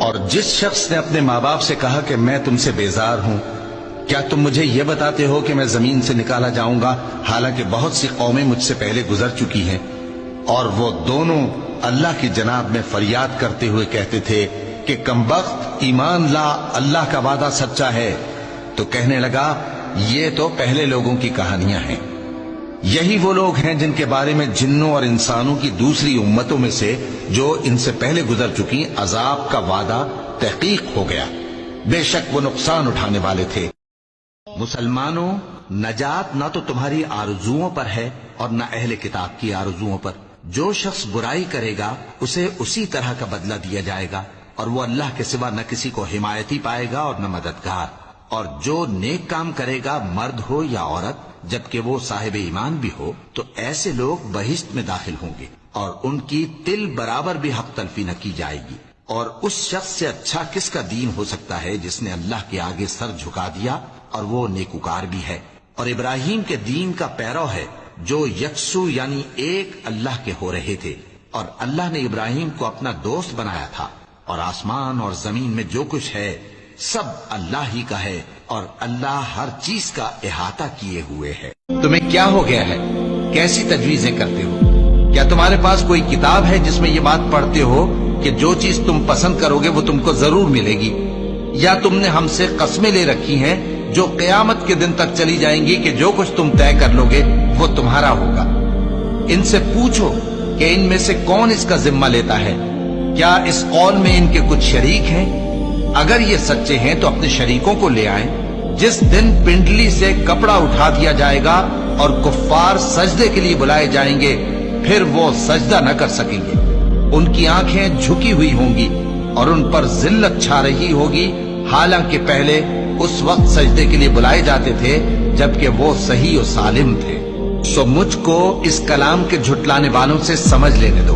اور جس شخص نے اپنے ماں باپ سے کہا کہ میں تم سے بیزار ہوں، کیا تم مجھے یہ بتاتے ہو کہ میں زمین سے نکالا جاؤں گا، حالانکہ بہت سی قومیں مجھ سے پہلے گزر چکی ہیں؟ اور وہ دونوں اللہ کی جناب میں فریاد کرتے ہوئے کہتے تھے کہ کمبخت ایمان لا، اللہ کا وعدہ سچا ہے۔ تو کہنے لگا یہ تو پہلے لوگوں کی کہانیاں ہیں، یہی وہ لوگ ہیں جن کے بارے میں جنوں اور انسانوں کی دوسری امتوں میں سے جو ان سے پہلے گزر چکی عذاب کا وعدہ تحقیق ہو گیا، بے شک وہ نقصان اٹھانے والے تھے۔ مسلمانوں، نجات نہ تو تمہاری آرزوؤں پر ہے اور نہ اہل کتاب کی آرزوؤں پر۔ جو شخص برائی کرے گا اسے اسی طرح کا بدلہ دیا جائے گا، اور وہ اللہ کے سوا نہ کسی کو حمایتی پائے گا اور نہ مددگار۔ اور جو نیک کام کرے گا، مرد ہو یا عورت، جبکہ وہ صاحب ایمان بھی ہو، تو ایسے لوگ بہشت میں داخل ہوں گے، اور ان کی تل برابر بھی حق تلفی نہ کی جائے گی۔ اور اس شخص سے اچھا کس کا دین ہو سکتا ہے جس نے اللہ کے آگے سر جھکا دیا اور وہ نیکوکار بھی ہے، اور ابراہیم کے دین کا پیرو ہے، جو یکسو یعنی ایک اللہ کے ہو رہے تھے۔ اور اللہ نے ابراہیم کو اپنا دوست بنایا تھا، اور آسمان اور زمین میں جو کچھ ہے سب اللہ ہی کا ہے، اور اللہ ہر چیز کا احاطہ کیے ہوئے ہے۔ تمہیں کیا ہو گیا ہے؟ کیسی تجویزیں کرتے ہو؟ کیا تمہارے پاس کوئی کتاب ہے جس میں یہ بات پڑھتے ہو کہ جو چیز تم پسند کرو گے وہ تم کو ضرور ملے گی؟ یا تم نے ہم سے قسمیں لے رکھی ہیں جو قیامت کے دن تک چلی جائیں گی کہ جو کچھ تم طے کر لو گے وہ تمہارا ہوگا؟ ان سے پوچھو کہ ان میں سے کون اس کا ذمہ لیتا ہے؟ کیا اس قول میں ان کے کچھ شریک ہیں؟ اگر یہ سچے ہیں تو اپنے شریکوں کو لے آئیں۔ جس دن پنڈلی سے کپڑا اٹھا دیا جائے گا اور کفار سجدے کے لیے بلائے جائیں گے، پھر وہ سجدہ نہ کر سکیں گے، ان کی آنکھیں جھکی ہوئی ہوں گی اور ان پر ذلت چھا رہی ہوگی، حالانکہ پہلے اس وقت سجدے کے لیے بلائے جاتے تھے جبکہ وہ صحیح و سالم تھے۔ سو مجھ کو اس کلام کے جھٹلانے والوں سے سمجھ لینے دو،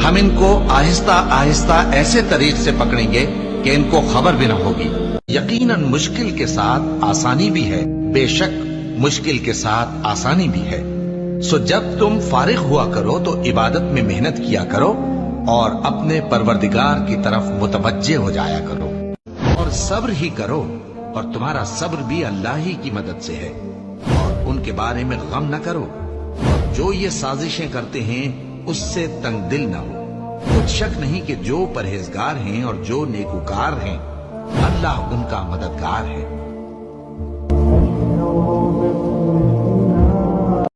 ہم ان کو آہستہ آہستہ ایسے طریق سے پکڑیں گے کہ ان کو خبر بھی نہ ہوگی۔ یقیناً مشکل کے ساتھ آسانی بھی ہے، بے شک مشکل کے ساتھ آسانی بھی ہے۔ سو جب تم فارغ ہوا کرو تو عبادت میں محنت کیا کرو اور اپنے پروردگار کی طرف متوجہ ہو جایا کرو، اور صبر ہی کرو، اور تمہارا صبر بھی اللہ ہی کی مدد سے ہے۔ اور ان کے بارے میں غم نہ کرو، اور جو یہ سازشیں کرتے ہیں اس سے تنگ دل نہ ہو۔ کچھ شک نہیں کہ جو پرہیزگار ہیں اور جو نیکوکار ہیں اللہ ان کا مددگار ہے۔